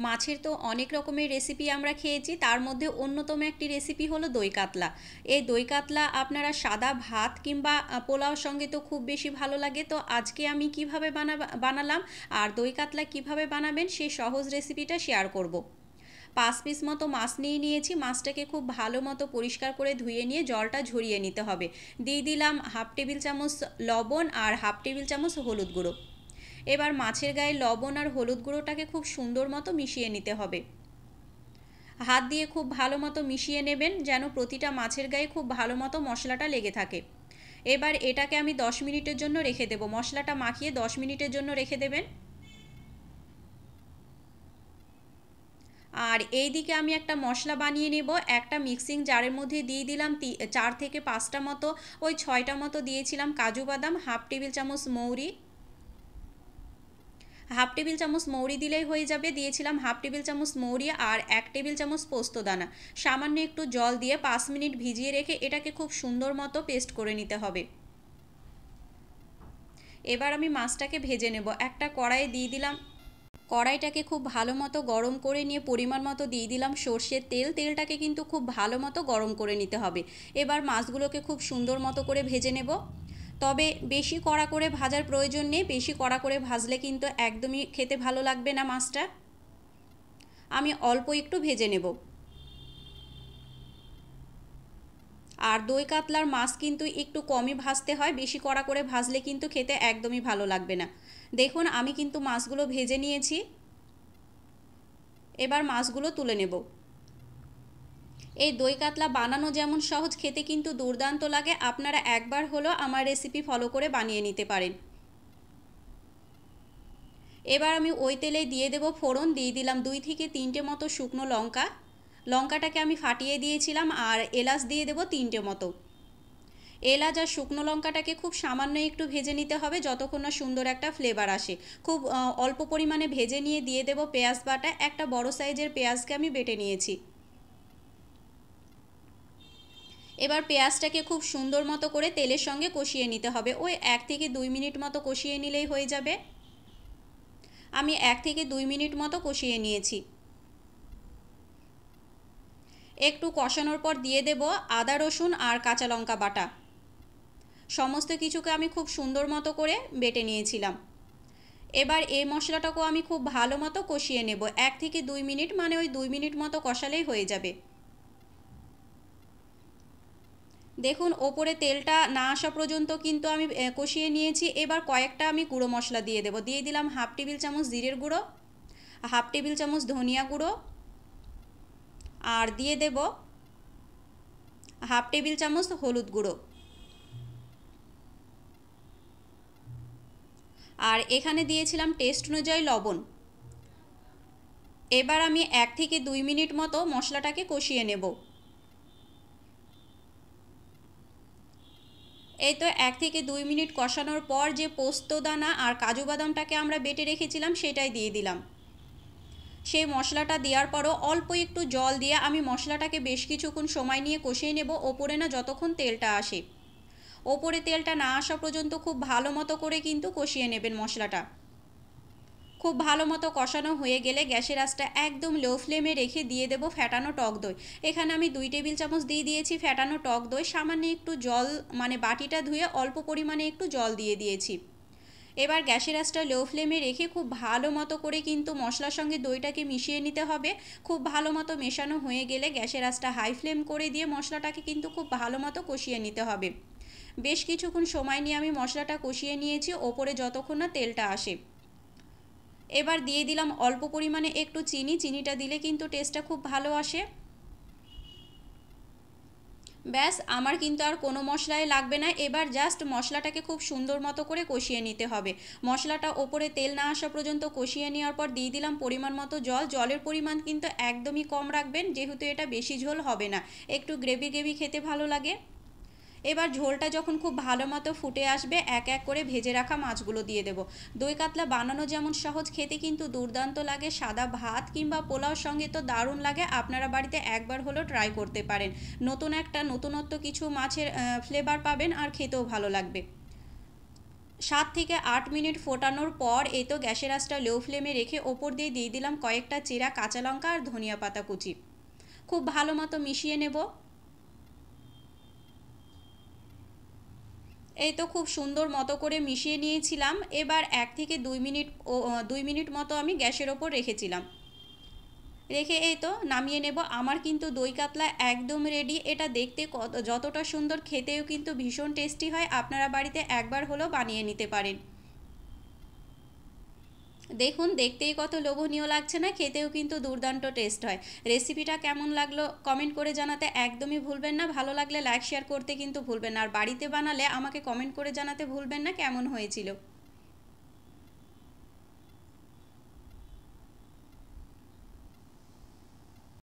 মাছের তো অনেক রকমের রেসিপি আমরা খেয়েছি, তার মধ্যে অন্যতম একটি রেসিপি হলো দই কাতলা। এই দই কাতলা আপনারা সাদা ভাত কিংবা পোলাওর সঙ্গে তো খুব বেশি ভালো লাগে। তো আজকে আমি কিভাবে বানালাম আর দই কাতলা কিভাবে বানাবেন সেই সহজ রেসিপিটা শেয়ার করব। 5 পিস মতো মাছ নিয়ে নিয়েছি, মাছটাকে খুব ভালো মতো পরিষ্কার করে ধুয়ে নিয়ে জলটা ঝরিয়ে নিতে হবে। দিয়ে দিলাম হাফ টেবিল চামচ লবণ আর হাফ টেবিল চামচ হলুদ গুঁড়ো। এবার মাছের গায়ে লবণ আর হলুদ গুঁড়োটাকে খুব সুন্দর মতো মিশিয়ে নিতে হবে। হাত দিয়ে খুব ভালো মতো মিশিয়ে নেবেন যেন প্রতিটা মাছের গায়ে খুব ভালো মতো মশলাটা লেগে থাকে। এবার এটাকে আমি 10 মিনিটের জন্য রেখে দেব। মশলাটা মাখিয়ে 10 মিনিটের জন্য রেখে দেবেন। আর এই দিকে আমি একটা মশলা বানিয়ে নেব। একটা মিক্সিং জারের মধ্যে দিয়ে দিলাম 4 থেকে 5টা মতো, ওই 6টা মতো দিয়েছিলাম কাজু বাদাম, হাফ টেবিল চামচ মৌরি, হাফ টেবিল চামচ মৌরি দিলেই হয়ে যাবে। দিয়েছিলাম হাফ টেবিল চামচ মৌরি আর 1 টেবিল চামচ পোস্তদানা। সামান্য একটু জল দিয়ে 5 মিনিট ভিজিয়ে রেখে এটাকে খুব সুন্দর মতো পেস্ট করে নিতে হবে। এবার আমি মাছটাকে ভেজে নেব। একটা কড়াইয়ে দিয়ে দিলাম, কড়াইটাকে খুব ভালো মতো গরম করে নিয়ে পরিমাণ মতো দিয়ে দিলাম সর্ষের তেল। তেলটাকে কিন্তু খুব ভালো মতো গরম করে নিতে হবে। এবার মাছগুলোকে খুব সুন্দর মতো করে ভেজে নেব। তবে বেশি কড়া করে ভাজার প্রয়োজন নেই, বেশি কড়া করে ভাজলে কিন্তু একদমই খেতে ভালো লাগবে না মাছটা। আমি অল্প একটু ভেজে নেব। আর দই কাতলার মাছ কিন্তু একটু কমই ভাজতে হয়, বেশি কড়া করে ভাজলে কিন্তু খেতে একদমই ভালো লাগবে না। দেখুন আমি কিন্তু মাছগুলো ভেজে নিয়েছি। এবার মাছগুলো তুলে নেব। এই দই কাতলা বানানো যেমন সহজ, খেতে কিন্তু দুর্দান্ত লাগে। আপনারা একবার হলো আমার রেসিপি ফলো করে বানিয়ে নিতে পারেন। এবার আমি ওই তেলেই দিয়ে দেব ফোড়ন। দিয়ে দিলাম 2 থেকে 3টে মতো শুকনো লঙ্কা, লঙ্কাটাকে আমি ফাটিয়ে দিয়েছিলাম। আর এলাচ দিয়ে দেব 3টে মতো। এলাচ আর শুকনো লঙ্কাটাকে খুব সামান্য একটু ভেজে নিতে হবে যতক্ষণ না সুন্দর একটা ফ্লেভার আসে। খুব অল্প পরিমাণে ভেজে নিয়ে দিয়ে দেব পেঁয়াজ বাটা। একটা বড় সাইজের পেঁয়াজকে আমি বেটে নিয়েছি। এবার পেঁয়াজটাকে খুব সুন্দর মতো করে তেলের সঙ্গে কষিয়ে নিতে হবে। ওই 1 থেকে 2 মিনিট মতো কষিয়ে নিলেই হয়ে যাবে। আমি 1 থেকে 2 মিনিট মতো কষিয়ে নিয়েছি। একটু কষানোর পর দিয়ে দেব আদা রসুন আর কাঁচা লঙ্কা বাটা। সমস্ত কিছুকে আমি খুব সুন্দর মতো করে বেটে নিয়েছিলাম। এবার এই মশলাটাকেও আমি খুব ভালো মতো কষিয়ে নেব। 1 থেকে 2 মিনিট, মানে ওই 2 মিনিট মতো কষালেই হয়ে যাবে। দেখুন ওপরে তেলটা না আসা পর্যন্ত কিন্তু আমি কষিয়ে নিয়েছি। এবার কয়েকটা আমি গুঁড়ো মশলা দিয়ে দেব। দিয়ে দিলাম হাফ টেবিল চামচ জিরের গুঁড়ো, হাফ টেবিল চামচ ধনিয়া গুঁড়ো, আর দিয়ে দেব হাফ টেবিল চামচ হলুদ গুঁড়ো। আর এখানে দিয়েছিলাম টেস্ট অনুযায়ী লবণ। এবার আমি 1 থেকে 2 মিনিট মতো মশলাটাকে কষিয়ে নেব। এই তো 1 থেকে 2 মিনিট কষানোর পর যে পোস্তদানা আর কাজু বাদামটাকে আমরা বেটে রেখেছিলাম সেটাই দিয়ে দিলাম। সেই মশলাটা দেওয়ার পরও অল্প একটু জল দিয়ে আমি মশলাটাকে বেশ কিছুক্ষণ সময় নিয়ে কষিয়ে নেব, ওপরে না যতক্ষণ তেলটা আসে। ওপরে তেলটা না আসা পর্যন্ত খুব ভালো মতো করে কিন্তু কষিয়ে নেবেন মশলাটা। খুব ভালো মতো কষানো হয়ে গেলে গ্যাসের আঁচটা একদম লো ফ্লেমে রেখে দিয়ে দেব ফ্যাটানো টক দই। এখানে আমি 2 টেবিল চামচ দিয়ে দিয়েছি ফ্যাটানো টক দই। সামান্য একটু জল, মানে বাটিটা ধুয়ে অল্প পরিমাণে একটু জল দিয়ে দিয়েছি। এবার গ্যাসের আঁচটা লো ফ্লেমে রেখে খুব ভালো মতো করে কিন্তু মশলার সঙ্গে দইটাকে মিশিয়ে নিতে হবে। খুব ভালো মতো মেশানো হয়ে গেলে গ্যাসের আঁচটা হাই ফ্লেম করে দিয়ে মশলাটাকে কিন্তু খুব ভালো মতো কষিয়ে নিতে হবে। বেশ কিছুক্ষণ সময় নিয়ে আমি মশলাটা কষিয়ে নিয়েছি, ওপরে যতক্ষণ না তেলটা আসে। এবার দিয়ে দিলাম অল্প পরিমাণে একটু চিনি। চিনিটা দিলে কিন্তু টেস্টটা খুব ভালো আসে। ব্যাস, আমার কিন্তু আর কোনো মশলাই লাগবে না। এবার জাস্ট মশলাটাকে খুব সুন্দর মতো করে কষিয়ে নিতে হবে। মশলাটা ওপরে তেল না আসা পর্যন্ত কষিয়ে নেওয়ার পর দিয়ে দিলাম পরিমাণ মতো জল। জলের পরিমাণ কিন্তু একদমই কম রাখবেন, যেহেতু এটা বেশি ঝোল হবে না, একটু গ্রেভি গ্রেভি খেতে ভালো লাগে। এবার ঝোলটা যখন খুব ভালো মতো ফুটে আসবে এক এক করে ভেজে রাখা মাছগুলো দিয়ে দেব। দই কাতলা বানানো যেমন সহজ, খেতে কিন্তু দুর্দান্ত লাগে। সাদা ভাত কিংবা পোলাওর সঙ্গে তো দারুণ লাগে। আপনারা বাড়িতে একবার হলেও ট্রাই করতে পারেন। নতুন একটা নতুনত্ব কিছু মাছের ফ্লেভার পাবেন আর খেতেও ভালো লাগবে। 7 থেকে 8 মিনিট ফোটানোর পর এই তো গ্যাসের আঁচটা লো ফ্লেমে রেখে ওপর দিয়ে দিয়ে দিলাম কয়েকটা চেরা কাঁচা লঙ্কা আর ধনিয়া পাতা কুচি। খুব ভালো মতো মিশিয়ে নেব। এই তো খুব সুন্দর মতো করে মিশিয়ে নিয়েছিলাম। এবার 1 থেকে 2 মিনিট 2 মিনিট মতো আমি গ্যাসের ওপর রেখেছিলাম। রেখে এই তো নামিয়ে নেব। আমার কিন্তু দই কাতলা একদম রেডি। এটা দেখতে যতটা সুন্দর, খেতেও কিন্তু ভীষণ টেস্টি হয়। আপনারা বাড়িতে একবার হলেও বানিয়ে নিতে পারেন। দেখুন দেখতেই কত লোভনীয় লাগছে না, খেতেও কিন্তু দুর্দান্ত টেস্ট হয়। রেসিপিটা কেমন লাগলো কমেন্ট করে জানাতে একদমই ভুলবেন না। ভালো লাগলে লাইক শেয়ার করতে কিন্তু ভুলবেন না। আর বাড়িতে বানালে আমাকে কমেন্ট করে জানাতে ভুলবেন না কেমন হয়েছিল।